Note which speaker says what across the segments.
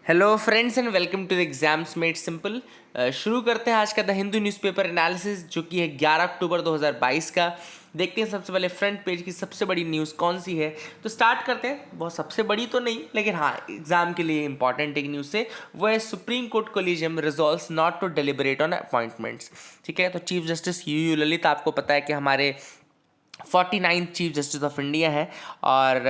Speaker 1: Hello friends and welcome to the exams made simple. शुरू करते हैं आज का द हिंदू न्यूज़पेपर एनालिसिस जो कि है 11 अक्टूबर 2022 का। देखते हैं सबसे पहले फ्रंट पेज की सबसे बड़ी न्यूज़ कौन सी है। तो स्टार्ट करते हैं, बहुत सबसे बड़ी तो नहीं लेकिन हाँ एग्जाम के लिए इंपॉर्टेंट एक न्यूज़ से, वो है supreme court collegium resolves not to deliberate on appointments. ठीक है, तो चीफ जस्टिस यू ललित, आपको पता है कि हमारे 49 चीफ जस्टिस ऑफ इंडिया है और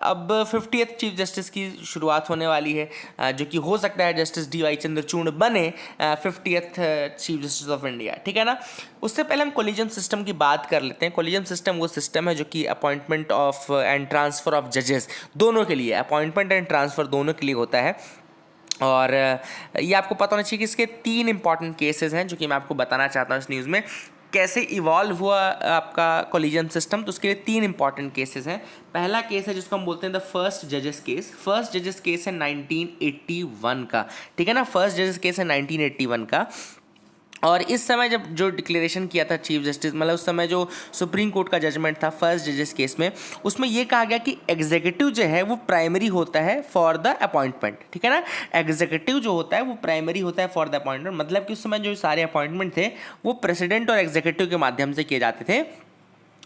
Speaker 1: अब 50th चीफ जस्टिस की शुरुआत होने वाली है, जो कि हो सकता है जस्टिस डी वाई चंद्रचूड़ बने 50th chief justice of India. ठीक है ना। उससे पहले हम कोलिजियम सिस्टम की बात कर लेते हैं। कोलिजियम सिस्टम वो सिस्टम है जो कि appointment of and transfer of जजेस दोनों के लिए, अपॉइंटमेंट एंड ट्रांसफ़र दोनों के लिए होता है। और ये आपको पता होना चाहिए कि इसके 3 इंपॉर्टेंट केसेस हैं जो कि मैं आपको बताना चाहता हूँ इस न्यूज़ में कैसे इवॉल्व हुआ आपका कोलिजियम सिस्टम। तो उसके लिए 3 इंपॉर्टेंट केसेस हैं। पहला केस है जिसको हम बोलते हैं द फर्स्ट जजेस केस। फर्स्ट जजेस केस है 1981 का। ठीक है ना, फर्स्ट जजेस केस है 1981 का। और इस समय जब जो डिक्लेरेशन किया था चीफ जस्टिस, मतलब उस समय जो सुप्रीम कोर्ट का जजमेंट था फर्स्ट जजेस केस में, उसमें ये कहा गया कि एग्जीक्यूटिव जो है वो प्राइमरी होता है फॉर द अपॉइंटमेंट। ठीक है ना, एग्जीक्यूटिव जो होता है वो प्राइमरी होता है फॉर द अपॉइंटमेंट, मतलब कि उस समय जो सारे अपॉइंटमेंट थे वो प्रेसिडेंट और एग्जीक्यूटिव के माध्यम से किए जाते थे।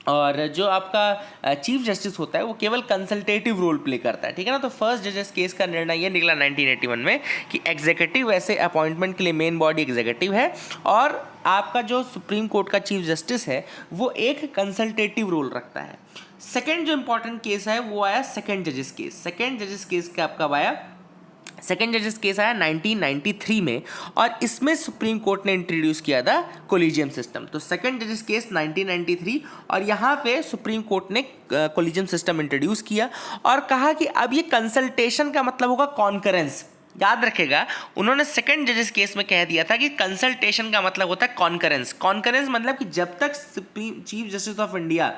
Speaker 1: और जो आपका चीफ जस्टिस होता है वो केवल कंसल्टेटिव रोल प्ले करता है। ठीक है ना। तो फर्स्ट जजेस केस का निर्णय ये निकला 1981 में कि एग्जीक्यूटिव वैसे अपॉइंटमेंट के लिए मेन बॉडी एग्जीक्यूटिव है और आपका जो सुप्रीम कोर्ट का चीफ जस्टिस है वो एक कंसल्टेटिव रोल रखता है। सेकेंड जो इंपॉर्टेंट केस है वो आया सेकेंड जजेस केस। सेकेंड जजेस केस का आपका आया, सेकेंड जजेस केस आया 1993 में और इसमें सुप्रीम कोर्ट ने इंट्रोड्यूस किया था कोलिजियम सिस्टम। तो सेकेंड जजेस केस 1993 और यहाँ पे सुप्रीम कोर्ट ने कोलिजियम सिस्टम इंट्रोड्यूस किया और कहा कि अब ये कंसल्टेशन का मतलब होगा कॉन्करेंस। याद रखेगा, उन्होंने सेकंड जजेस केस में कह दिया था कि कंसल्टेशन का मतलब होता है कॉन्करेंस। कॉन्करेंस मतलब कि जब तक supreme chief justice of India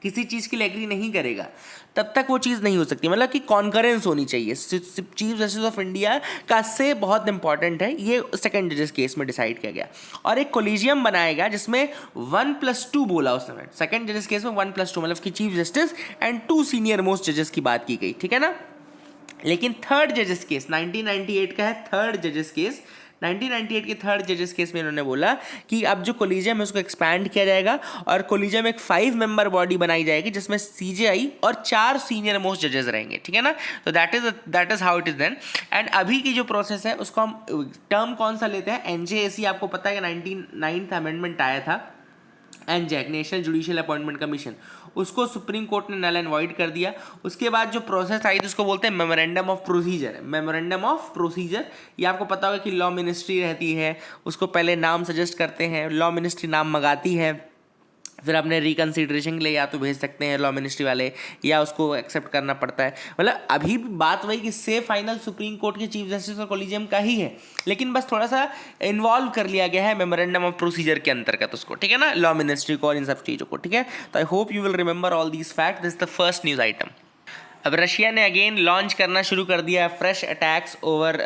Speaker 1: किसी चीज़ के लिए एग्री नहीं करेगा तब तक वो चीज़ नहीं हो सकती, मतलब कि कॉन्करेंस होनी चाहिए। चीफ जस्टिस ऑफ इंडिया का से बहुत इंपॉर्टेंट है, ये सेकंड जजेस केस में डिसाइड किया गया। और एक कोलिजियम बनाएगा जिसमें 1+2 बोला उस समय। सेकंड जजेस केस में 1+2 मतलब कि chief justice and 2 senior most जजेस की बात की गई। ठीक है ना। लेकिन थर्ड जजेस केस 1998 का है। थर्ड जजेस केस 1998 के थर्ड जजेस केस में इन्होंने बोला कि अब जो कोलिजियम है उसको एक्सपैंड किया जाएगा और कोलिजियम एक 5 मेंबर बॉडी बनाई जाएगी जिसमें सीजेआई और 4 सीनियर मोस्ट जजेस रहेंगे। ठीक है ना। तो that is how it is then. And अभी की जो प्रोसेस है उसको हम टर्म कौन सा लेते हैं, एनजेएसी। आपको पता है कि 99th अमेंडमेंट आया था, एनजैक नेशनल जुडिशियल अपॉइंटमेंट कमीशन, उसको सुप्रीम कोर्ट ने नल एंड वॉइड कर दिया। उसके बाद जो प्रोसेस आई थी उसको बोलते हैं memorandum of procedure. Memorandum of procedure ये आपको पता होगा कि लॉ मिनिस्ट्री रहती है, उसको पहले नाम सजेस्ट करते हैं, लॉ मिनिस्ट्री नाम मंगाती है, फिर अपने रिकन्सिडरेशन के लिए या तो भेज सकते हैं लॉ मिनिस्ट्री वाले या उसको एक्सेप्ट करना पड़ता है। मतलब अभी बात वही कि से फाइनल सुप्रीम कोर्ट के चीफ जस्टिस और कोलिजियम का ही है, लेकिन बस थोड़ा सा इन्वॉल्व कर लिया गया है मेमोरेंडम ऑफ प्रोसीजर के अंतर्गत उसको। ठीक है ना, लॉ मिनिस्ट्री को और इन सब चीज़ों को। ठीक है, तो I hope you will remember all these fact. This is the first news item. अब रशिया ने अगेन लॉन्च करना शुरू कर दिया फ्रेश अटैक्स ओवर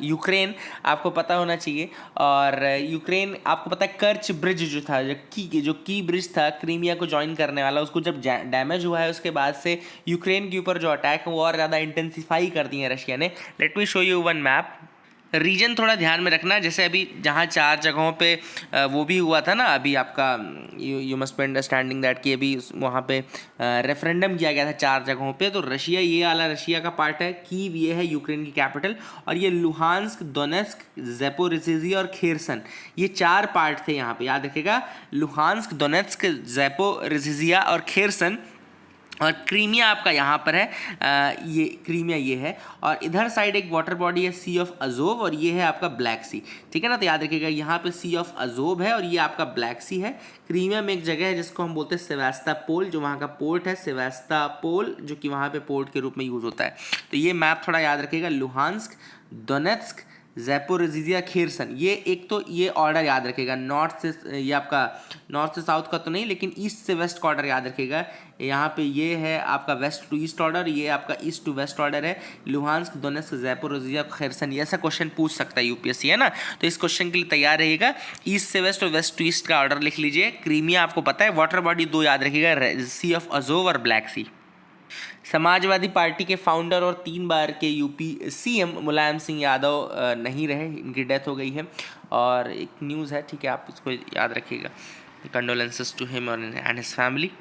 Speaker 1: यूक्रेन, आपको पता होना चाहिए। और यूक्रेन, आपको पता है कर्च ब्रिज जो था, जो की ब्रिज था क्रीमिया को ज्वाइन करने वाला, उसको जब डैमेज हुआ है उसके बाद से यूक्रेन के ऊपर जो अटैक है वो और ज़्यादा इंटेंसिफाई कर दिए हैं रशिया ने। Let me show you one map. Region थोड़ा ध्यान में रखना, जैसे अभी जहाँ 4 जगहों पे वो भी हुआ था ना, अभी आपका you must be understanding that कि अभी वहाँ पे रेफरेंडम किया गया था 4 जगहों पे। तो रशिया, ये वाला रशिया का पार्ट है, कीव ये है यूक्रेन की कैपिटल, और ये लुहांस्क, दोनेस्क, ज़ेपोरिज़िया और खेरसन, ये 4 पार्ट थे यहाँ पे। याद रखिएगा, लुहांस्क, दोनेस्क, ज़ेपोरिज़िया और खेरसन। और क्रीमिया आपका यहाँ पर है, ये क्रीमिया ये है, और इधर साइड एक वाटर बॉडी है सी ऑफ अजोव, और ये है आपका ब्लैक सी। ठीक है ना। तो याद रखिएगा यहाँ पे सी ऑफ अजोव है और ये आपका ब्लैक सी है। क्रीमिया में एक जगह है जिसको हम बोलते हैं सेवास्टोपोल, जो वहाँ का पोर्ट है सेवास्टोपोल, जो कि वहाँ पे पोर्ट के रूप में यूज़ होता है। तो ये मैप थोड़ा याद रखिएगा, लुहांस्क, दोनेत्स्क, ज़ेपोरिज़िया, खेरसन, ये एक तो ये ऑर्डर याद रखेगा। नॉर्थ से, ये आपका नॉर्थ से साउथ का तो नहीं लेकिन ईस्ट से वेस्ट का ऑर्डर याद रखेगा। यहाँ पे ये है आपका वेस्ट टू ईस्ट ऑर्डर, ये आपका ईस्ट टू वेस्ट ऑर्डर है। लुहांस्क, दोनेत्स्क, ज़ेपोरिज़िया, खेरसन, ये ऐसा क्वेश्चन पूछ सकता है यूपीएससी, है ना। तो इस क्वेश्चन के लिए तैयार रहिएगा। ईस्ट से वेस्ट और वेस्ट टू ईस्ट का ऑर्डर लिख लीजिए। क्रीमिया आपको पता है, वाटर बॉडी 2 याद रखिएगा, सी ऑफ अजोव और ब्लैक सी। समाजवादी पार्टी के फाउंडर और 3 बार के यूपी सीएम मुलायम सिंह यादव नहीं रहे, इनकी डेथ हो गई है। और एक न्यूज़ है, ठीक है, आप इसको याद रखिएगा। Condolences to him and his family.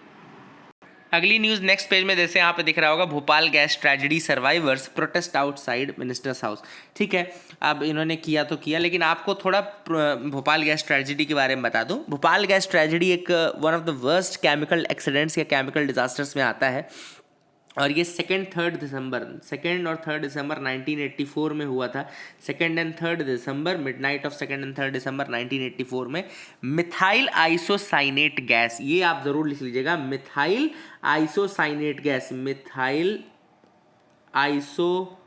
Speaker 1: अगली न्यूज़ नेक्स्ट पेज में जैसे यहाँ पे दिख रहा होगा, Bhopal gas tragedy survivors protest outside minister's house. ठीक है, अब इन्होंने किया तो किया, लेकिन आपको थोड़ा भोपाल गैस ट्रेजेडी के बारे में बता दूं। भोपाल गैस ट्रेजेडी एक one of the worst chemical accidents या केमिकल डिजास्टर्स में आता है, और ये 2 और 3 दिसंबर 1984 में हुआ था। 2 और 3 दिसंबर, मिडनाइट ऑफ 2 और 3 दिसंबर 1984 में मिथाइल आइसोसाइनेट गैस, ये आप ज़रूर लिख लीजिएगा, methyl isocyanate gas, methyl isocyanate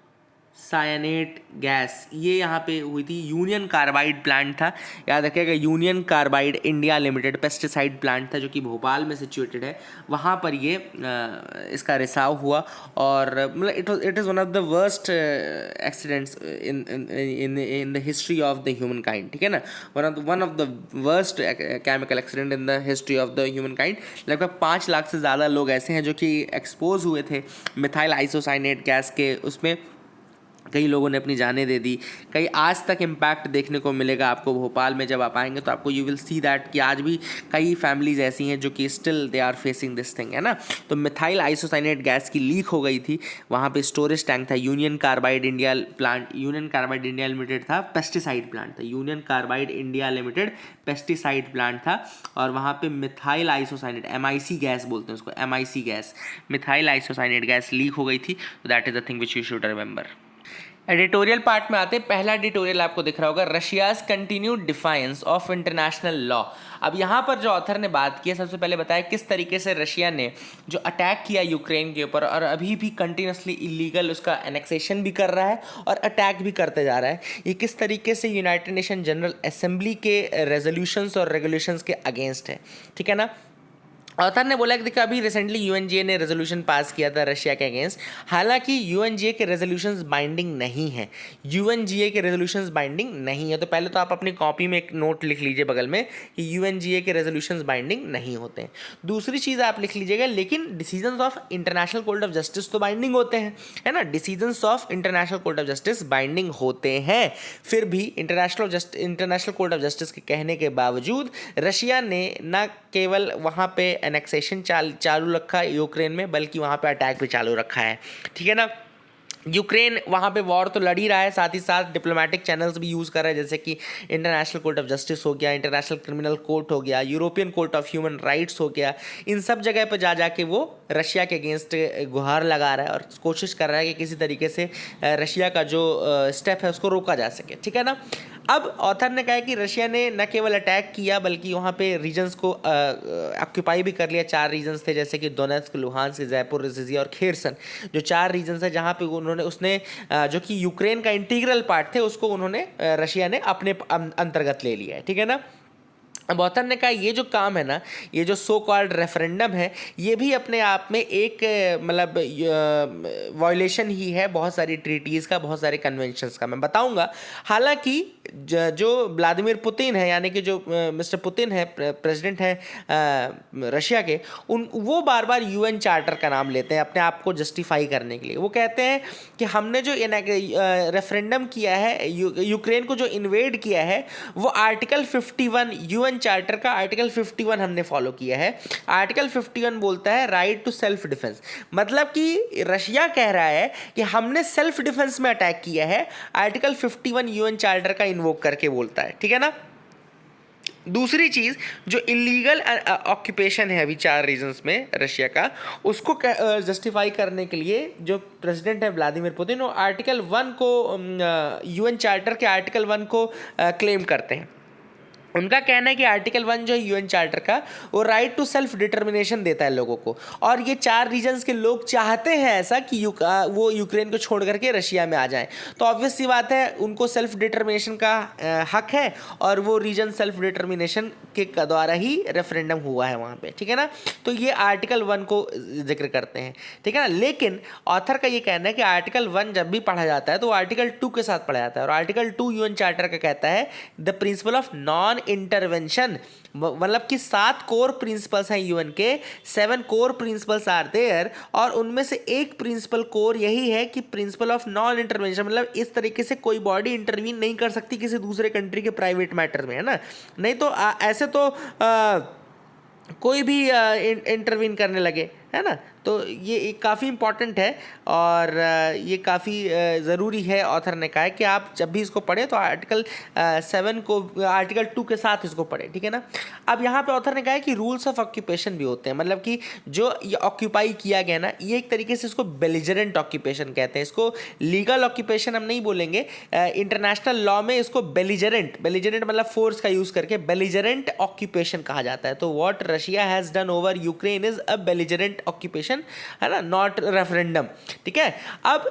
Speaker 1: gas, ये यहाँ पे हुई थी। यूनियन कार्बाइड प्लांट था, याद रखिएगा, union Carbide India Limited pesticide plant था जो कि भोपाल में सिचुएटेड है। वहाँ पर ये इसका रिसाव हुआ, और मतलब it is one of the worst accidents in the history of the human kind. ठीक है ना, one of the worst chemical accident in the history of the human kind. लगभग 5 लाख से ज़्यादा लोग ऐसे हैं जो कि एक्सपोज हुए थे मिथाइल आइसोसाइनेट गैस के उसमें। कई लोगों ने अपनी जानें दे दी, कई आज तक इम्पैक्ट देखने को मिलेगा आपको भोपाल में। जब आप आएंगे तो आपको यू विल सी दैट कि आज भी कई फैमिलीज ऐसी हैं जो कि still they are facing this thing, है ना। तो मिथाइल आइसोसाइनेट गैस की लीक हो गई थी, वहाँ पे स्टोरेज टैंक था। यूनियन कार्बाइड इंडिया लिमिटेड था, पेस्टिसाइड प्लांट था, Union Carbide India Limited pesticide plant था, और वहाँ पे मिथाइल आइसोसाइनेट, MIC गैस बोलते हैं उसको, MIC gas, methyl isocyanate gas leak हो गई थी। That is the thing which you should remember. Editorial part में आते हैं। पहला एडिटोरियल आपको दिख रहा होगा, Russia's continued defines of international law. अब यहाँ पर जो ऑथर ने बात की है, सबसे पहले बताया किस तरीके से रशिया ने जो अटैक किया यूक्रेन के ऊपर, और अभी भी कंटिन्यूसली इलीगल उसका एनेक्सेशन भी कर रहा है और अटैक भी करते जा रहा है। ये किस तरीके से यूनाइटेड नेशन जनरल असेंबली के रेजोल्यूशंस और रेगुलेशंस के अगेंस्ट है, ठीक है ना। ऑथर ने बोला कि देखिए अभी रिसेंटली UNGA ने रेजोल्यूशन पास किया था रशिया के अगेंस्ट। हालांकि UNGA के रेजोल्यूशंस बाइंडिंग नहीं है, UNGA के रेजोल्यूशंस बाइंडिंग नहीं है। तो पहले तो आप अपनी कॉपी में एक नोट लिख लीजिए बगल में कि UNGA के रेजोल्यूशंस बाइंडिंग नहीं होते हैं। दूसरी चीज़ आप लिख लीजिएगा, लेकिन decisions of international court of justice तो बाइंडिंग होते हैं, है ना। Decisions of international court of justice binding होते हैं, फिर भी इंटरनेशनल कोर्ट ऑफ जस्टिस के कहने के बावजूद रशिया ने न केवल वहाँ पे एनेक्सेशन चालू रखा है यूक्रेन में, बल्कि वहाँ पे अटैक भी चालू रखा है, ठीक है ना। यूक्रेन वहाँ पे वॉर तो लड़ ही रहा है, साथ ही साथ डिप्लोमेटिक चैनल्स भी यूज़ कर रहा है, जैसे कि इंटरनेशनल कोर्ट ऑफ जस्टिस हो गया, इंटरनेशनल क्रिमिनल कोर्ट हो गया, European court of human rights हो गया। इन सब जगह पर जा के वो रशिया के अगेंस्ट गुहार लगा रहा है और कोशिश कर रहा है कि किसी तरीके से रशिया का जो स्टेप है उसको रोका जा सके, ठीक है ना। अब ऑथर ने कहा कि रशिया ने न केवल अटैक किया बल्कि वहाँ पे रीजन्स को ऑक्यूपाई भी कर लिया। 4 रीजन्स थे, जैसे कि डोनेट्स्क, लुहांस्क, जयपुर, रिजिया और खेरसन, जो 4 रीजन्स है जहाँ पे उसने जो कि यूक्रेन का इंटीग्रल पार्ट थे उसको उन्होंने रशिया ने अपने अंतर्गत ले लिया है, ठीक है ना। अब ऑथर ने कहा ये जो काम है ना, ये जो सो कॉल्ड रेफरेंडम है, ये भी अपने आप में एक मतलब वायलेशन ही है बहुत सारी ट्रीटीज़ का, बहुत सारे कन्वेंशंस का। मैं बताऊंगा। हालांकि जो व्लादिमीर पुतिन है, यानी कि जो मिस्टर पुतिन है, प्रेसिडेंट है रशिया के, वो बार बार UN चार्टर का नाम लेते हैं अपने आप को जस्टिफाई करने के लिए। वो कहते हैं कि हमने जो रेफरेंडम किया है, यूक्रेन को जो इन्वेड किया है, वो आर्टिकल 51 UN चार्टर का आर्टिकल 51 हमने फॉलो किया है। आर्टिकल 51 बोलता है राइट टू सेल्फ डिफेंस, मतलब कि रशिया कह रहा है कि हमने सेल्फ डिफेंस में अटैक किया है। आर्टिकल 51 UN चार्टर का इन्वोक करके बोलता है, ठीक है ना। दूसरी चीज़, जो इलीगल ऑक्यूपेशन है अभी 4 रीजन्स में रशिया का, उसको जस्टिफाई करने के लिए जो प्रेसिडेंट है व्लादिमीर पुतिन, वो आर्टिकल 1 को UN चार्टर के आर्टिकल 1 को क्लेम करते हैं। उनका कहना है कि आर्टिकल 1 जो है UN चार्टर का, वो राइट टू सेल्फ डिटर्मिनेशन देता है लोगों को, और ये 4 रीजन्स के लोग चाहते हैं ऐसा कि वो यूक्रेन को छोड़ करके रशिया में आ जाएं। तो ऑब्वियस सी बात है, उनको सेल्फ डिटर्मिनेशन का हक है, और वो रीजन सेल्फ डिटर्मिनेशन के द्वारा ही रेफरेंडम हुआ है वहाँ पे, ठीक है ना। तो ये आर्टिकल 1 को जिक्र करते हैं, ठीक है ना। लेकिन ऑथर का ये कहना है कि आर्टिकल 1 जब भी पढ़ा जाता है तो आर्टिकल 2 के साथ पढ़ा जाता है, और आर्टिकल 2 UN चार्टर का कहता है the principle of non intervention, मतलब कि 7 कोर प्रिंसिपल्स हैं यूएन के, 7 कोर प्रिंसिपल्स आर देयर, और उनमें से एक प्रिंसिपल कोर यही है कि प्रिंसिपल ऑफ नॉन इंटरवेंशन, मतलब इस तरीके से कोई बॉडी इंटरवीन नहीं कर सकती किसी दूसरे कंट्री के प्राइवेट मैटर में, है ना। नहीं तो ऐसे तो कोई भी इंटरवीन करने लगे, है ना। तो ये काफ़ी इंपॉर्टेंट है और ये काफ़ी ज़रूरी है। ऑथर ने कहा है कि आप जब भी इसको पढ़ें तो आर्टिकल 7 को आर्टिकल 2 के साथ इसको पढ़ें, ठीक है ना। अब यहाँ पे ऑथर ने कहा है कि रूल्स ऑफ ऑक्यूपेशन भी होते हैं, मतलब कि जो ये ऑक्यूपाई किया गया ना, ये एक तरीके से इसको बेलिजरेंट ऑक्यूपेशन कहते हैं। इसको लीगल ऑक्यूपेशन हम नहीं बोलेंगे, इंटरनेशनल लॉ में इसको बेलिजरेंट मतलब फोर्स का यूज़ करके बेलिजरेंट ऑक्यूपेशन कहा जाता है। तो what Russia has done over Ukraine is a belligerent occupation, है ना, नॉट रेफरेंडम, ठीक है। अब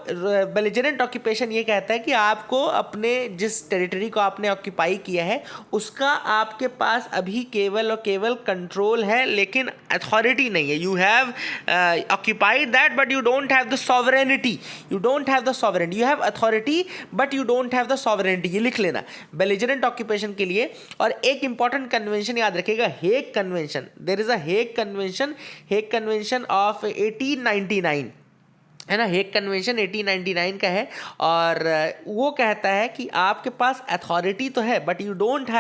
Speaker 1: बेलिजरेंट ऑक्यूपेशन ये कहता है कि आपको अपने जिस टेरिटरी को आपने ऑक्यूपाई किया है उसका आपके पास अभी केवल और केवल कंट्रोल है, लेकिन अथॉरिटी नहीं है। You have occupied that but you don't have the sovereignty, you don't have the sovereignty, you have authority but you don't have the sovereignty, ये लिख लेना बेलिजरेंट ऑक्यूपेशन के लिए। और एक इंपॉर्टेंट कन्वेंशन याद रखिएगा, Hague convention, there is a Hague convention of 1899, है ना। हेग कन्वेंशन 1899 का है और वो कहता है कि आपके पास अथॉरिटी तो है but you don't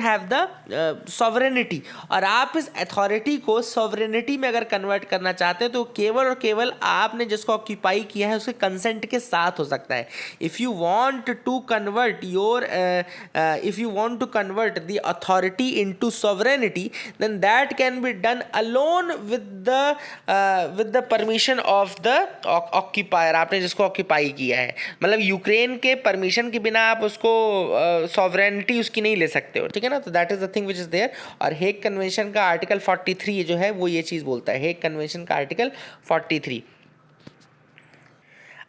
Speaker 1: have the sovereignty, और आप इस अथॉरिटी को सॉवरेनिटी में अगर कन्वर्ट करना चाहते हैं तो केवल और केवल आपने जिसको ऑक्यूपाई किया है उसके कंसेंट के साथ हो सकता है। If you want to convert the authority into sovereignty then that can be done alone with the permission of the occupier, आपने जिसको ऑक्यूपाई किया है। मतलब यूक्रेन के परमिशन के बिना आप उसको सॉवरेनिटी उसकी नहीं ले सकते हो, ठीक है ना। तो that is the thing which is there. और हेग कन्वेंशन का आर्टिकल 43 जो है वो ये चीज़ बोलता है, हेग कन्वेंशन का आर्टिकल 43।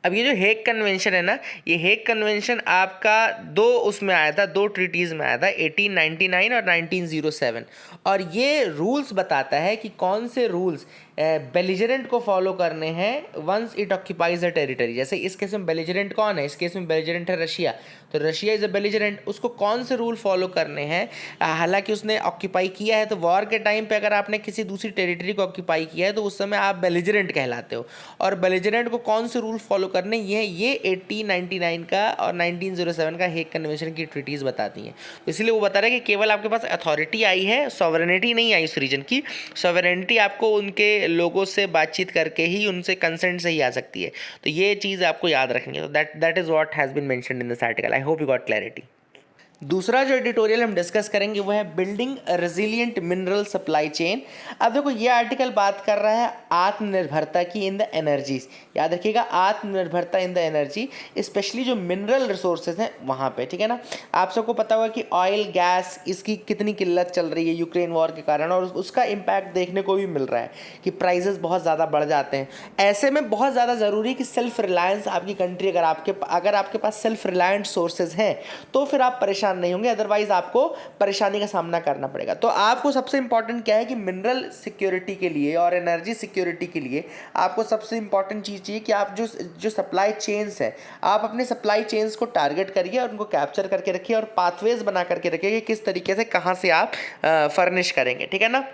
Speaker 1: अब ये जो हेग कन्वेंशन है ना, ये हेग कन्वेंशन आपका उसमें आया था, 2 ट्रीटीज़ में आया था, 1899 और 1907। और ये रूल्स बताता है कि कौन से रूल्स बेलिजरेंट को फॉलो करने हैं once it occupies a territory. जैसे इस केस में बेलिजरेंट कौन है, इस केस में बेलिजरेंट है रशिया, तो रशिया इज़ अ बेलिजरेंट, उसको कौन से रूल फॉलो करने हैं। हालांकि उसने ऑक्यूपाई किया है, तो वॉर के टाइम पे अगर आपने किसी दूसरी टेरिटरी को ऑक्यूपाई किया है तो उस समय आप बेलिजरेंट कहलाते हो। और बेलिजरेंट को कौन से रूल फॉलो करने, ये 1899 का और 1907 का हेग कन्वेंशन की ट्रीटीज़ बताती हैं। तो इसलिए वो बता रहे हैं कि केवल आपके पास अथॉरिटी आई है, सॉवरेनिटी नहीं आई उस रीजन की। सॉवरेनिटी आपको उनके लोगों से बातचीत करके ही, उनसे कंसेंट से ही आ सकती है। तो ये चीज़ आपको याद रखेंगे। तो that is what has been mentioned in this article. I hope you got clarity. दूसरा जो एडिटोरियल हम डिस्कस करेंगे वो है building resilient mineral supply chain. अब देखो ये आर्टिकल बात कर रहा है आत्मनिर्भरता की इन द एनर्जीज। याद रखिएगा, आत्मनिर्भरता इन द एनर्जी, स्पेशली जो मिनरल रिसोर्सेज हैं वहाँ पे, ठीक है ना। आप सबको पता होगा कि ऑयल गैस इसकी कितनी किल्लत चल रही है यूक्रेन वॉर के कारण, और उसका इम्पैक्ट देखने को भी मिल रहा है कि प्राइजेस बहुत ज़्यादा बढ़ जाते हैं। ऐसे में बहुत ज़्यादा ज़रूरी है कि सेल्फ रिलायंस आपकी कंट्री, अगर आपके पास सेल्फ रिलायंट सोर्सेज हैं तो फिर आप परेशान नहीं होंगे, अदरवाइज आपको परेशानी का सामना करना पड़ेगा। तो आपको सबसे इंपॉर्टेंट क्या है कि मिनरल सिक्योरिटी के लिए और एनर्जी सिक्योरिटी के लिए आपको सबसे इंपॉर्टेंट चीज़ चाहिए कि आप जो सप्लाई चेन्स है, आप अपने सप्लाई चेन्स को टारगेट करिए और उनको कैप्चर करके रखिए और पाथवेज बना करके रखिए कि किस तरीके से कहाँ से आप फर्निश करेंगे, ठीक है ना।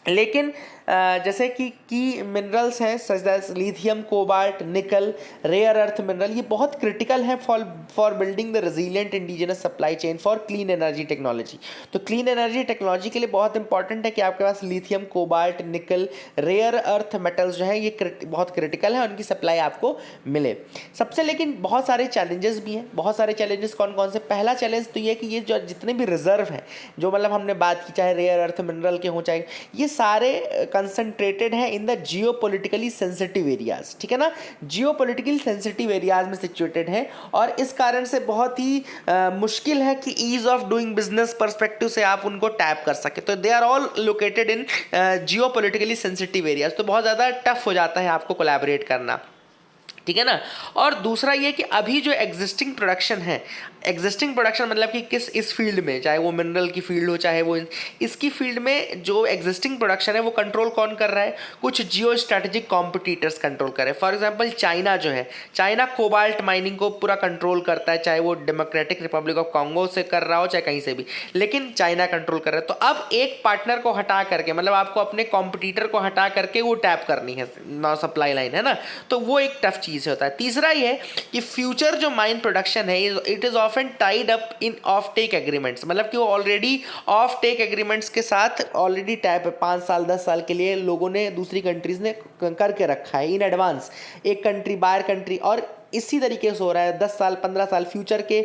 Speaker 1: लेकिन जैसे कि मिनरल्स हैं सच एज लिथियम, कोबाल्ट, निकल, रेयर अर्थ मिनरल, ये बहुत क्रिटिकल है for building the resilient indigenous supply chain for clean energy technology. तो क्लीन एनर्जी टेक्नोलॉजी के लिए बहुत इंपॉर्टेंट है कि आपके पास लिथियम, कोबाल्ट, निकल, रेयर अर्थ मेटल्स जो हैं ये बहुत क्रिटिकल है, उनकी सप्लाई आपको मिले। सबसे लेकिन बहुत सारे चैलेंजेस भी हैं। बहुत सारे चैलेंजेस कौन कौन से? पहला चैलेंज तो ये कि ये जो जितने भी रिजर्व हैं, जो मतलब हमने बात की, चाहे रेयर अर्थ मिनरल के हों, चाहे ये सारे कंसंट्रेटेड है in the geopolitically sensitive areas, ठीक है ना। जियोपॉलिटिकली सेंसिटिव एरियाज में सिचुएटेड है और इस कारण से बहुत ही मुश्किल है कि ease of doing business perspective से आप उनको टैप कर सके। तो they are all located in geopolitically sensitive areas, तो बहुत ज़्यादा टफ हो जाता है आपको कोलैबोरेट करना। ठीक है ना। और दूसरा ये कि अभी जो एग्जिस्टिंग प्रोडक्शन है, एग्जिस्टिंग प्रोडक्शन मतलब कि किस इस फील्ड में, चाहे वो मिनरल की फील्ड हो चाहे वो इसकी फील्ड में जो एग्जिस्टिंग प्रोडक्शन है वो कंट्रोल कौन कर रहा है, कुछ जियो स्ट्रैटेजिक कॉम्पिटिटर्स कंट्रोल कर रहे हैं। फॉर एग्जांपल चाइना जो है, चाइना कोबाल्ट माइनिंग को पूरा कंट्रोल करता है, चाहे वो डेमोक्रेटिक रिपब्लिक ऑफ कॉन्गो से कर रहा हो चाहे कहीं से भी, लेकिन चाइना कंट्रोल कर रहा है। तो अब एक पार्टनर को हटा करके, मतलब आपको अपने कॉम्पिटिटर को हटा करके वो टैप करनी है ना सप्लाई लाइन, है ना, तो वो एक टफ चीज़ होता है। तीसरा ये है कि फ्यूचर जो माइन प्रोडक्शन है it is often tied up in off take agreements, मतलब कि वो ऑलरेडी ऑफ टेक एग्रीमेंट्स के साथ ऑलरेडी टैप है, 5 साल 10 साल के लिए लोगों ने, दूसरी कंट्रीज़ ने करके रखा है इन एडवांस, एक कंट्री बायर कंट्री, और इसी तरीके से हो रहा है 10 साल 15 साल फ्यूचर के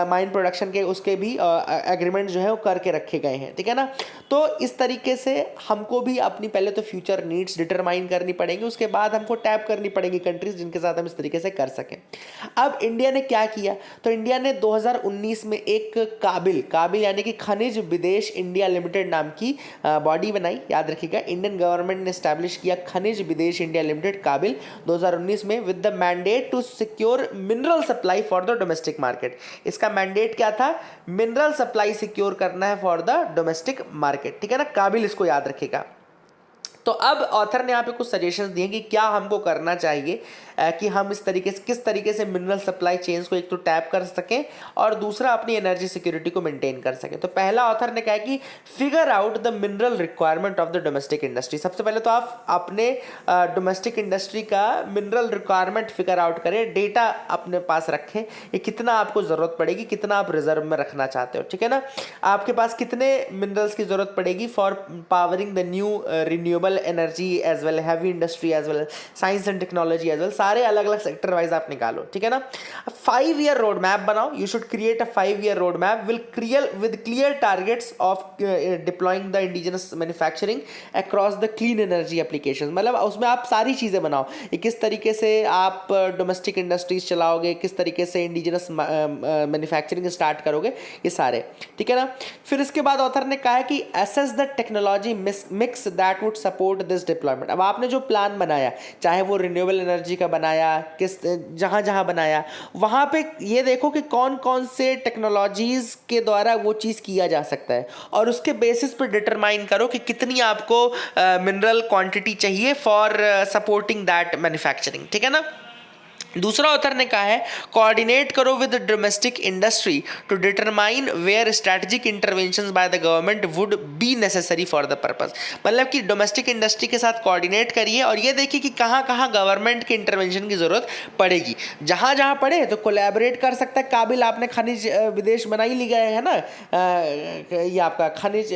Speaker 1: माइन प्रोडक्शन के उसके भी एग्रीमेंट जो है वो करके रखे गए हैं, ठीक है ना। तो इस तरीके से हमको भी अपनी पहले तो फ्यूचर नीड्स डिटरमाइन करनी पड़ेंगी, उसके बाद हमको टैप करनी पड़ेगी कंट्रीज जिनके साथ हम इस तरीके से कर सकें। अब इंडिया ने क्या किया, तो इंडिया ने 2019 में एक काबिल यानी कि खनिज विदेश इंडिया लिमिटेड नाम की बॉडी बनाई, याद रखिएगा, इंडियन गवर्नमेंट ने स्टैब्लिश किया खनिज विदेश इंडिया लिमिटेड काबिल 2019 में, with the mandate to secure mineral supply for the domestic market. इसका मैंडेट क्या था, मिनरल सप्लाई सिक्योर करना है फॉर द डोमेस्टिक मार्केट, ठीक है ना, काबिल इसको याद रखिएगा। तो अब ऑथर ने यहाँ पे कुछ सजेशंस दिए कि क्या हमको करना चाहिए कि हम इस तरीके से, किस तरीके से मिनरल सप्लाई चेन्स को एक तो टैप कर सकें और दूसरा अपनी एनर्जी सिक्योरिटी को मेंटेन कर सकें। तो पहला ऑथर ने कहा कि figure out the mineral requirement of the domestic industry. सबसे पहले तो आप अपने डोमेस्टिक इंडस्ट्री का मिनरल रिक्वायरमेंट फिगर आउट करें, डेटा अपने पास रखें, ये कितना आपको ज़रूरत पड़ेगी, कितना आप रिजर्व में रखना चाहते हो, ठीक है ना, आपके पास कितने मिनरल्स की ज़रूरत पड़ेगी for powering the new renewable energy as well, heavy industry as well, science and technology as well, सारे अलग अलग सेक्टर वाइज आप निकालो, ठीक है ना। 5 ईयर रोड मैप बनाओ, you should create a 5 year road map with clear targets of deploying the indigenous manufacturing across the clean energy application. मतलब उसमें आप सारी चीज़ें बनाओ, किस तरीके से आप डोमेस्टिक इंडस्ट्रीज चलाओगे, किस तरीके से इंडिजिनस मैन्युफैक्चरिंग स्टार्ट करोगे, ये सारे, ठीक है ना। फिर इसके बाद ऑथर ने कहा है कि assess the technology mix that would support this deployment. अब आपने जो प्लान बनाया, चाहे वो रिन्यूएबल एनर्जी का बनाया, किस जहाँ जहाँ बनाया, वहाँ पे ये देखो कि कौन कौन से टेक्नोलॉजीज के द्वारा वो चीज़ किया जा सकता है, और उसके बेसिस पे डिटरमाइन करो कि कितनी आपको मिनरल क्वांटिटी चाहिए फॉर सपोर्टिंग दैट मैन्युफैक्चरिंग, ठीक है ना। दूसरा ऑथर ने कहा है कोऑर्डिनेट करो with domestic industry to determine where strategic interventions by the government would be necessary for the purpose. मतलब कि डोमेस्टिक इंडस्ट्री के साथ कोऑर्डिनेट करिए और ये देखिए कि कहाँ कहाँ गवर्नमेंट के इंटरवेंशन की ज़रूरत पड़ेगी, जहाँ जहाँ पड़े तो कोलैबोरेट कर सकता है। काबिल आपने खनिज विदेश बनाई ली गए है ना, ये आपका खनिज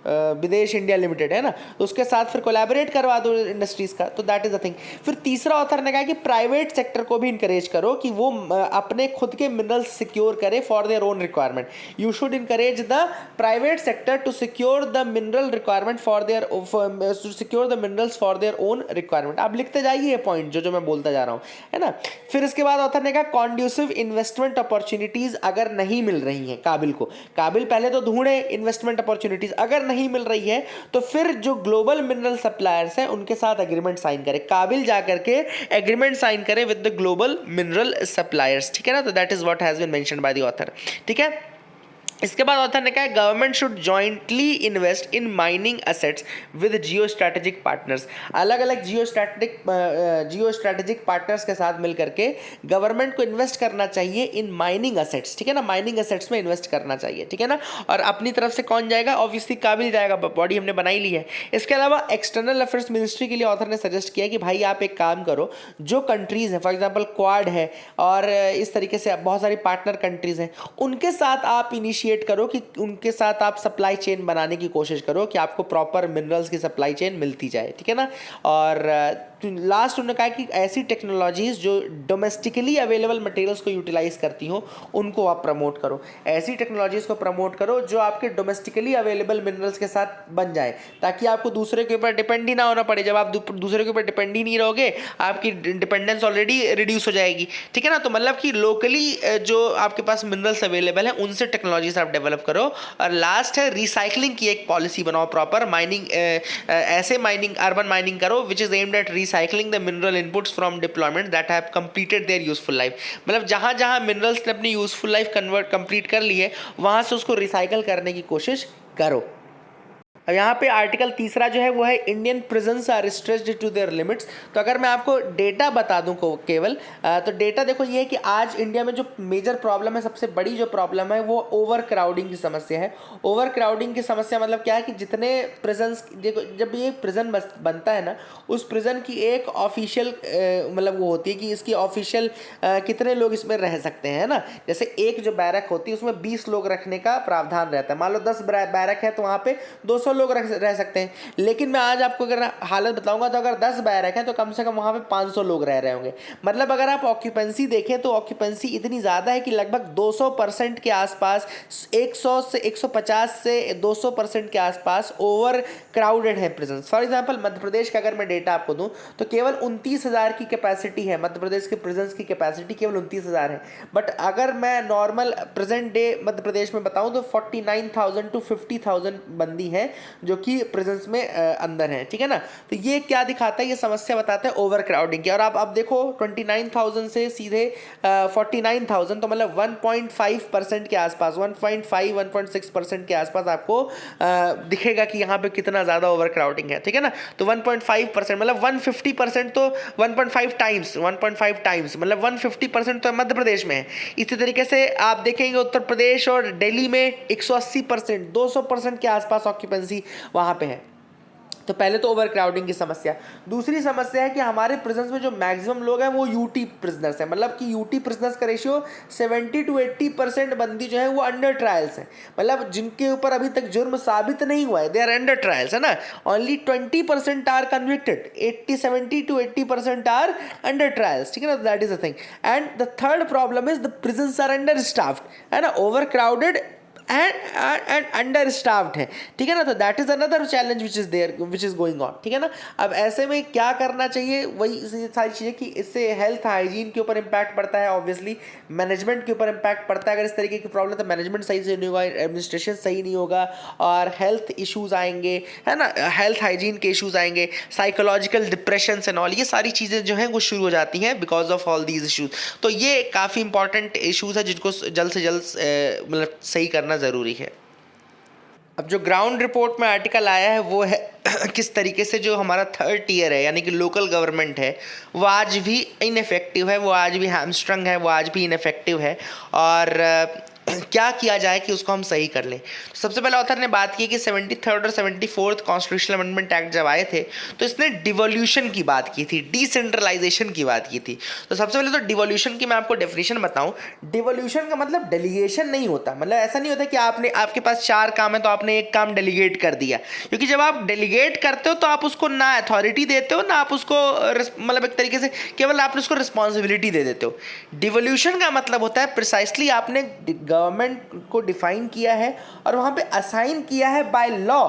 Speaker 1: विदेश इंडिया लिमिटेड है ना, तो उसके साथ फिर कोलैबोरेट करवा दो इंडस्ट्रीज़ का, तो दैट इज़ द थिंग। फिर तीसरा ऑथर ने कहा कि प्राइवेट सेक्टर को भी इंकरेज करो कि वो अपने खुद के मिनरल्स सिक्योर करे for their own requirement. You should encourage the private sector to secure the mineral requirement for their, to secure the minerals for their own requirement. आप लिखते जाइए ये पॉइंट जो मैं बोलता जा रहा हूँ, है ना। फिर इसके बाद ऑथर ने कहा कॉन्ड्यूसिव इन्वेस्टमेंट अपॉर्चुनिटीज़ अगर नहीं मिल रही हैं काबिल को, काबिल पहले तो ढूंढे इन्वेस्टमेंट अपॉर्चुनिटीज़, अगर नहीं मिल रही है तो फिर जो ग्लोबल मिनरल सप्लायर्स हैं उनके साथ एग्रीमेंट साइन करे, काबिल जा करके एग्रीमेंट साइन करे with the global mineral suppliers, ठीक है ना। तो that is what has been mentioned by the author, ठीक है। इसके बाद ऑथर ने कहा government should jointly invest in mining assets with geo strategic partners. अलग अलग जियो स्ट्रैटेजिक पार्टनर्स के साथ मिलकर के गवर्नमेंट को इन्वेस्ट करना चाहिए इन माइनिंग असेट्स, ठीक है ना, माइनिंग असेट्स में इन्वेस्ट करना चाहिए, ठीक है ना। और अपनी तरफ से कौन जाएगा, ऑब्वियसली काबिल जाएगा, बॉडी हमने बनाई ली है। इसके अलावा एक्सटर्नल अफेयर्स मिनिस्ट्री के लिए ऑथर ने सजेस्ट किया कि भाई आप एक काम करो, जो कंट्रीज़ हैं फॉर एग्जाम्पल क्वाड है और इस तरीके से बहुत सारी पार्टनर कंट्रीज़ हैं, उनके साथ आप इनिशिएट करो कि उनके साथ आप सप्लाई चेन बनाने की कोशिश करो कि आपको प्रॉपर मिनरल्स की सप्लाई चेन मिलती जाए, ठीक है ना। और लास्ट उन्होंने कहा कि ऐसी टेक्नोलॉजीज जो डोमेस्टिकली अवेलेबल मटेरियल्स को यूटिलाइज करती हो उनको आप प्रमोट करो, ऐसी टेक्नोलॉजीज को प्रमोट करो जो आपके डोमेस्टिकली अवेलेबल मिनरल्स के साथ बन जाए, ताकि आपको दूसरे के ऊपर डिपेंड ही ना होना पड़े। जब आप दूसरे के ऊपर डिपेंड ही नहीं रहोगे, आपकी डिपेंडेंस ऑलरेडी रिड्यूस हो जाएगी, ठीक है ना। तो मतलब कि लोकली जो आपके पास मिनरल्स अवेलेबल हैं उनसे टेक्नोलॉजीज आप डेवलप करो। और लास्ट है रिसाइकलिंग की एक पॉलिसी बनाओ प्रॉपर, माइनिंग ऐसे माइनिंग अर्बन माइनिंग करो which is aimed at recycling the mineral inputs from deployment that have completed there useful life. मतलब जहाँ जहाँ मिनरल्स ने अपनी यूजफुल लाइफ कंप्लीट कर ली है वहाँ से उसको रिसाइकल करने की कोशिश करो। अब यहाँ पे आर्टिकल तीसरा जो है वो है Indian prisons are stretched to their limits. तो अगर मैं आपको डेटा बता दूं को केवल तो डेटा देखो ये है कि आज इंडिया में जो मेजर प्रॉब्लम है, सबसे बड़ी जो प्रॉब्लम है वो ओवर क्राउडिंग की समस्या है। ओवर क्राउडिंग की समस्या मतलब क्या है कि जितने प्रिजन्स, देखो जब ये प्रिजन बनता है ना, उस प्रिजन की एक ऑफिशियल मतलब वो होती है कि इसकी ऑफिशियल कितने लोग इसमें रह सकते हैं ना। जैसे एक जो बैरक होती है उसमें 20 लोग रखने का प्रावधान रहता है। मान लो 10 बैरक है तो वहाँ पे 200 लोग रह सकते हैं। लेकिन मैं आज आपको अगर हालत बताऊंगा तो अगर 10 बैरक हैं तो कम से कम वहां पे 500 लोग रह रहे होंगे। मतलब अगर आप ऑक्यूपेंसी देखें तो ऑक्यूपेंसी इतनी ज़्यादा है कि लगभग 200% के आसपास, 100 से 150 से 200% के आसपास ओवर क्राउडेड है prisons. For example Madhya Pradesh का अगर मैं डेटा आपको दूं तो केवल 29,000 की कैपेसिटी है। मध्य प्रदेश के प्रिजन्स की कैपेसिटी केवल 29,000 है। बट अगर मैं normal present day Madhya Pradesh में बताऊं तो 49,000 to 50,000 बंदी हैं जो कि प्रेजेंस में अंदर है। ठीक है ना। तो ये क्या दिखाता है, ये समस्या बताता है ओवर क्राउडिंग की। और आप अब देखो 29,000 से सीधे 49,000 तो मतलब 1.5% के आसपास, 1.6% के आसपास आपको दिखेगा कि यहाँ पे कितना ज़्यादा ओवर क्राउडिंग है। ठीक है ना। तो 1.5% मतलब 150% तो 1.5 टाइम्स मतलब 150% तो मध्य प्रदेश में है। इसी तरीके से आप देखेंगे उत्तर प्रदेश और दिल्ली में 180%, 200% के आसपास ऑक्यूपेंसी वहां पे है। तो पहले तो ओवर क्राउडिंग की समस्या। दूसरी समस्या है कि हमारे प्रिजन्स में जो मैक्सिमम लोग हैं वो यूटी प्रिजनर्स हैं। मतलब कि यूटी प्रिजनर्स का रेशियो 70 to 80% बंदी जो है वो अंडर ट्रायल्स है। मतलब जिनके ऊपर अभी तक जुर्म साबित नहीं हुआ है, दे आर अंडर ट्रायल्स, है ना। Only 20% are convicted, 70 to 80% are under trials. ठीक है ना। That is the thing. And the third problem is the prisons are under staffed, है ना। Over crowded and under staffed है। ठीक है ना। तो that is another challenge which is there, which is going on. ठीक है ना। अब ऐसे में क्या करना चाहिए, वही सारी चीज़ें कि इससे हेल्थ हाइजीन के ऊपर इंपैक्ट पड़ता है, ऑब्वियसली मैनेजमेंट के ऊपर इंपैक्ट पड़ता है। अगर इस तरीके की प्रॉब्लम तो मैनेजमेंट सही से नहीं होगा, एडमिनिस्ट्रेशन सही नहीं होगा और हेल्थ इश्यूज आएंगे, है ना। हेल्थ हाइजीन के इश्यूज आएंगे, साइकोलॉजिकल डिप्रेशन एंड ऑल, ये सारी चीज़ें जो हैं वो शुरू हो जाती हैं because of all these issues. तो ये काफ़ी इंपॉर्टेंट इश्यूज है जिनको जल्द से जल्द मतलब सही करना ज़रूरी है। अब जो ग्राउंड रिपोर्ट में आर्टिकल आया है वो है किस तरीके से जो हमारा थर्ड टियर है यानी कि लोकल गवर्नमेंट है वो आज भी इनफेक्टिव है, वो आज भी हैमस्ट्रंग है, वो आज भी इनफेक्टिव है। और क्या किया जाए कि उसको हम सही कर लें। तो सबसे पहले ऑथर ने बात की कि 73rd और 74th कॉन्स्टिट्यूशनल अमेंडमेंट एक्ट जब आए थे तो इसने डिवोल्यूशन की बात की थी, डिसेंट्रलाइजेशन की बात की थी। तो सबसे पहले तो डिवोल्यूशन की मैं आपको डेफिनेशन बताऊं। डिवोल्यूशन का मतलब डेलीगेशन नहीं होता। मतलब ऐसा नहीं होता कि आपके पास 4 काम है तो आपने एक काम डेलीगेट कर दिया, क्योंकि जब आप डेलीगेट करते हो तो आप उसको ना अथॉरिटी देते हो ना आप उसको मतलब एक तरीके से केवल आपने उसको रिस्पॉन्सिबिलिटी दे देते हो। डिवोल्यूशन का मतलब होता है प्रिसाइसली आपने गवर्नमेंट को डिफाइन किया है और वहां पे असाइन किया है बाय लॉ।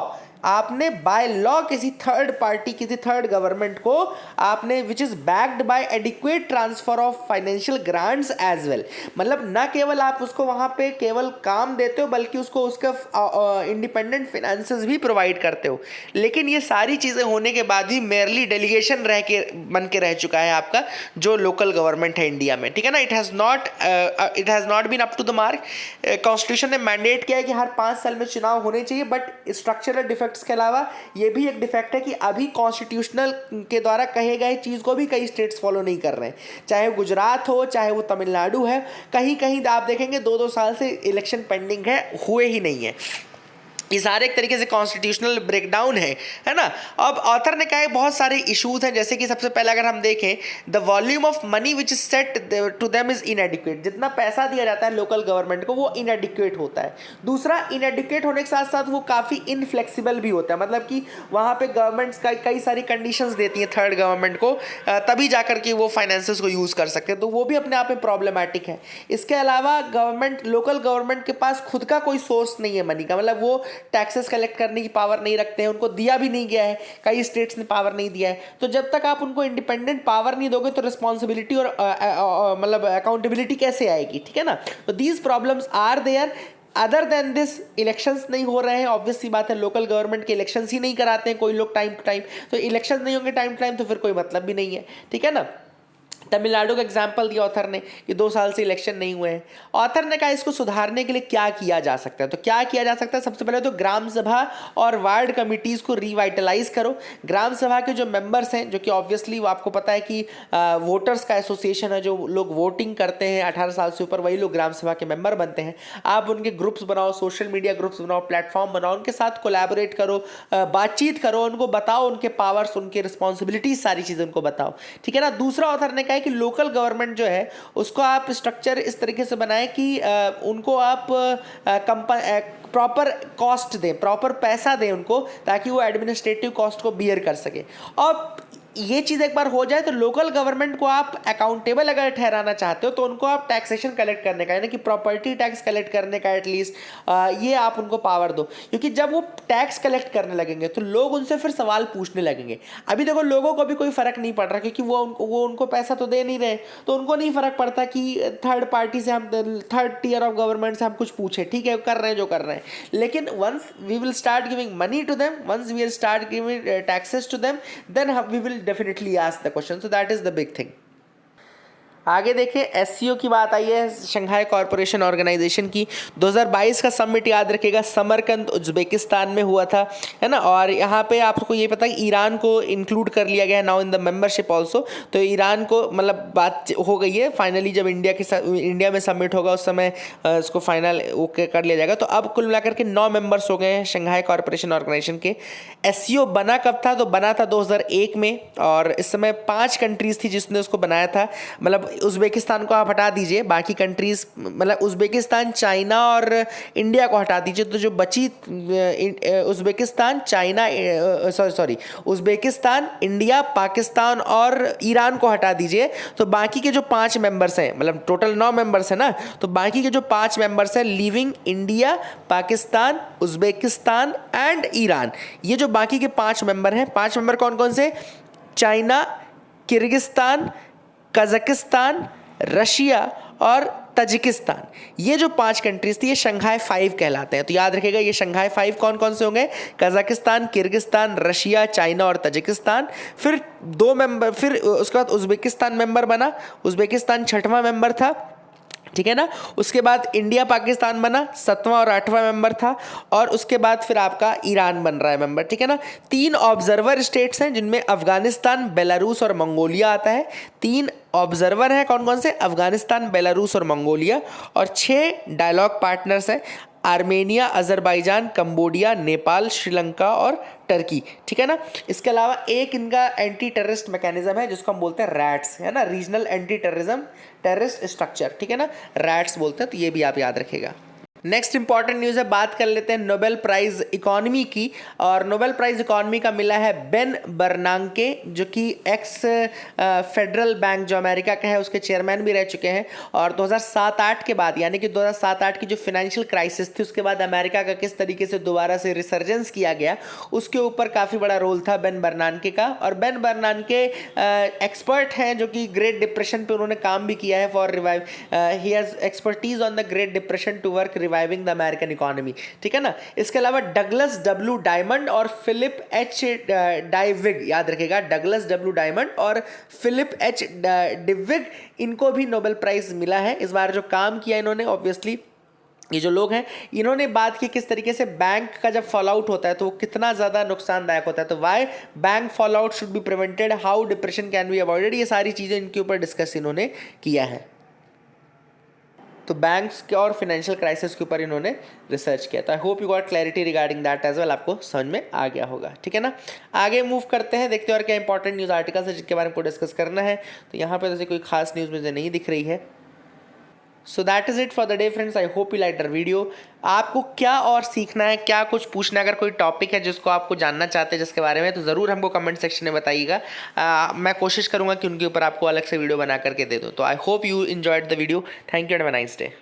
Speaker 1: आपने बाय लॉ किसी थर्ड पार्टी, किसी थर्ड गवर्नमेंट को आपने which is backed by adequate transfer of financial grants as well. मतलब ना केवल आप उसको वहां पे केवल काम देते हो बल्कि उसको उसका इंडिपेंडेंट फाइनेंसेस भी प्रोवाइड करते हो। लेकिन ये सारी चीजें होने के बाद भी मेयरली डेलीगेशन बन के रह चुका है आपका जो लोकल गवर्नमेंट है इंडिया में। ठीक है ना। It has not been up to the mark. Constitution ने मैंडेट किया है कि हर 5 साल में चुनाव होने चाहिए, बट स्ट्रक्चरल डिफेक्ट के अलावा ये भी एक डिफेक्ट है कि अभी कॉन्स्टिट्यूशनल के द्वारा कहे गए चीज को भी कई स्टेट्स फॉलो नहीं कर रहे हैं। चाहे गुजरात हो, चाहे वो तमिलनाडु है, कहीं कहीं आप देखेंगे 2-2 साल से इलेक्शन पेंडिंग है, हुए ही नहीं है। ये सारे एक तरीके से कॉन्स्टिट्यूशनल ब्रेकडाउन है ना। अब ऑथर ने कहा है बहुत सारे इश्यूज हैं, जैसे कि सबसे पहले अगर हम देखें the volume of money which is set to them is inadequate. जितना पैसा दिया जाता है लोकल गवर्नमेंट को वो इनएडिक्वेट होता है। दूसरा, इनएडिक्वेट होने के साथ साथ वो काफ़ी इनफ्लेक्सिबल भी होता है। मतलब कि वहाँ पे गवर्नमेंट्स कई सारी कंडीशंस देती हैं थर्ड गवर्नमेंट को, तभी जाकर के वो फाइनेंसेस को यूज़ कर सकते हैं। तो वो भी अपने आप में प्रॉब्लमेटिक है। इसके अलावा लोकल गवर्नमेंट के पास खुद का कोई सोर्स नहीं है मनी का। मतलब वो टैक्सेस कलेक्ट करने की पावर नहीं रखते हैं, उनको दिया भी नहीं गया है, कई स्टेट्स ने पावर नहीं दिया है। तो जब तक आप उनको इंडिपेंडेंट पावर नहीं दोगे तो रिस्पॉन्सिबिलिटी और मतलब अकाउंटेबिलिटी कैसे आएगी। ठीक है ना। तो these problems are there. Other than this elections नहीं हो रहे हैं, ऑब्वियस सी बात है, लोकल गवर्नमेंट के इलेक्शंस ही नहीं कराते हैं कोई लोग टाइम टू टाइम, तो इलेक्शंस नहीं होंगे टाइम टू टाइम तो फिर कोई मतलब भी नहीं है, ठीक है ना। तमिलनाडु का एग्जाम्पल दिया ऑथर ने कि 2 साल से इलेक्शन नहीं हुए हैं। ऑथर ने कहा इसको सुधारने के लिए क्या किया जा सकता है, तो क्या किया जा सकता है, सबसे पहले तो ग्राम सभा और वार्ड कमिटीज को रिवाइटलाइज करो। ग्राम सभा के जो मेंबर्स हैं, जो कि ऑब्वियसली आपको पता है कि वोटर्स का एसोसिएशन है, जो लोग वोटिंग करते हैं 18 साल से ऊपर, वही लोग ग्राम सभा के मेंबर बनते हैं। आप उनके ग्रुप्स बनाओ, सोशल मीडिया ग्रुप्स बनाओ, प्लेटफॉर्म बनाओ, उनके साथ कोलैबोरेट करो, बातचीत करो, उनको बताओ उनके पावर्स, उनके रिस्पॉन्सिबिलिटीज, सारी चीज़ें उनको बताओ, ठीक है ना। दूसरा ऑथर ने कहा कि लोकल गवर्नमेंट जो है उसको आप स्ट्रक्चर इस तरीके से बनाएं कि उनको आप प्रॉपर कॉस्ट दें, प्रॉपर पैसा दें उनको, ताकि वो एडमिनिस्ट्रेटिव कॉस्ट को बियर कर सके। और ये चीज़ एक बार हो जाए तो लोकल गवर्नमेंट को आप अकाउंटेबल अगर ठहराना चाहते हो तो उनको आप टैक्सेशन कलेक्ट करने का, यानी कि प्रॉपर्टी टैक्स कलेक्ट करने का एटलीस्ट ये आप उनको पावर दो, क्योंकि जब वो टैक्स कलेक्ट करने लगेंगे तो लोग उनसे फिर सवाल पूछने लगेंगे। अभी देखो लोगों को भी कोई फर्क नहीं पड़ रहा, क्योंकि वो उनको पैसा तो दे नहीं रहे, तो उनको नहीं फर्क पड़ता कि थर्ड पार्टी से हम, थर्ड टीयर ऑफ गवर्नमेंट से हम कुछ पूछे, ठीक है कर रहे हैं जो कर रहे हैं। लेकिन once we will start giving money to them, once we will start giving taxes to them, then we will definitely ask the question. So that is the big thing. आगे देखिए एससीओ की बात आई है, शंघाई कॉरपोरेशन ऑर्गेनाइजेशन की। 2022 का summit याद रखिएगा Samarkand Uzbekistan में हुआ था, है ना। और यहाँ पे आपको ये पता है ईरान को इंक्लूड कर लिया गया है now in the membership also. तो ईरान को मतलब बात हो गई है फाइनली, जब इंडिया में समिट होगा उस समय इसको फाइनल ओके कर लिया जाएगा। तो अब कुल मिलाकर के 9 मेंबर्स हो गए हैं शंघाई कॉरपोरेशन ऑर्गेनाइजेशन के। एससीओ बना कब था, तो बना था 2001 में, और इस समय 5 कंट्रीज थी जिसने उसको बनाया था। मतलब उज्बेकिस्तान को आप हटा दीजिए, बाकी कंट्रीज मतलब उज्बेकिस्तान, चाइना और इंडिया को हटा दीजिए, तो जो बची Uzbekistan, China, Uzbekistan, India, Pakistan और ईरान को हटा दीजिए, तो बाकी के जो 5 मेंबर्स हैं, मतलब टोटल 9 मेंबर्स हैं ना, तो बाकी के जो 5 मेंबर्स हैं living India, Pakistan, Uzbekistan and Iran, ये जो बाकी के 5 मेंबर हैं, 5 मेंबर कौन कौन से, चाइना, किर्गिस्तान, कजाकिस्तान, रशिया और तजिकिस्तान, ये जो 5 कंट्रीज थी ये शंघाई 5 कहलाते हैं। तो याद रखिएगा ये शंघाई 5 कौन कौन से होंगे, कजाकिस्तान, किर्गिस्तान, रशिया, चाइना और तजिकिस्तान। फिर 2 मेंबर, फिर उसके बाद उज्बेकिस्तान मेंबर बना, उज्बेकिस्तान 6वां मेंबर था, ठीक है ना। उसके बाद इंडिया पाकिस्तान बना, 7वां और 8वां मेंबर था, और उसके बाद फिर आपका ईरान बन रहा है मेंबर, ठीक है ना। 3 ऑब्जर्वर स्टेट्स हैं जिनमें अफगानिस्तान, बेलारूस और मंगोलिया आता है। 3 ऑब्जर्वर हैं कौन कौन से, अफगानिस्तान, बेलारूस और मंगोलिया, और 6 डायलॉग पार्टनर्स हैं, Armenia, Azerbaijan, Cambodia, Nepal, Sri Lanka और टर्की, ठीक है ना। इसके अलावा एक इनका एंटी टेररिस्ट मैकेनिज्म है जिसको हम बोलते हैं रैट्स, है ना, रीजनल एंटी टेररिस्ट स्ट्रक्चर, ठीक है ना, रैट्स बोलते हैं, तो ये भी आप याद रखिएगा। नेक्स्ट इंपॉर्टेंट न्यूज़ है, बात कर लेते हैं नोबेल प्राइज इकोनॉमी की। और नोबेल प्राइज इकोनॉमी का मिला है बेन बर्नांके, जो कि एक्स फेडरल बैंक जो अमेरिका का है उसके चेयरमैन भी रह चुके हैं। और 2007-8 के बाद, यानी कि 2007-8 की जो फाइनेंशियल क्राइसिस थी उसके बाद अमेरिका का किस तरीके से दोबारा से रिसर्जेंस किया गया, उसके ऊपर काफ़ी बड़ा रोल था बेन बर्नांके का। और बेन बर्नांके एक्सपर्ट हैं जो कि ग्रेट डिप्रेशन पे उन्होंने काम भी किया है for revive, he has expertise on the great depression to work reviving the American economy, ठीक है ना। इसके अलावा डगलस डब्ल्यू डायमंड और फिलिप एच डाइविग, याद रखिएगा डगलस डब्ल्यू डायमंड और फिलिप एच डिविग, इनको भी नोबेल प्राइज मिला है इस बार। जो काम किया इन्होंने, ऑब्वियसली ये जो लोग हैं इन्होंने बात की किस तरीके से बैंक का जब फॉल आउट होता है तो वो कितना ज़्यादा नुकसानदायक होता है, तो why bank fall out should be prevented, how depression can be avoided, ये सारी चीज़ें इनके ऊपर डिस्कस इन्होंने किया है। तो बैंक्स के और फाइनेंशियल क्राइसिस के ऊपर इन्होंने रिसर्च किया। तो I hope you got clarity regarding that as well, आपको समझ में आ गया होगा, ठीक है ना। आगे मूव करते हैं, देखते हैं और क्या इंपॉर्टेंट न्यूज़ आर्टिकल्स है जिसके बारे में डिस्कस करना है। तो यहाँ पे जैसे कोई खास न्यूज़ मुझे नहीं दिख रही है। So that is it for the day friends, I hope you like the video. आपको क्या और सीखना है, क्या कुछ पूछना है, अगर कोई टॉपिक है जिसको आपको जानना चाहते हैं जिसके बारे में, तो ज़रूर हमको कमेंट सेक्शन में बताइएगा। मैं कोशिश करूँगा कि उनके ऊपर आपको अलग से वीडियो बना करके दे दूँ। तो I hope you enjoyed the video, thank you and have a nice day.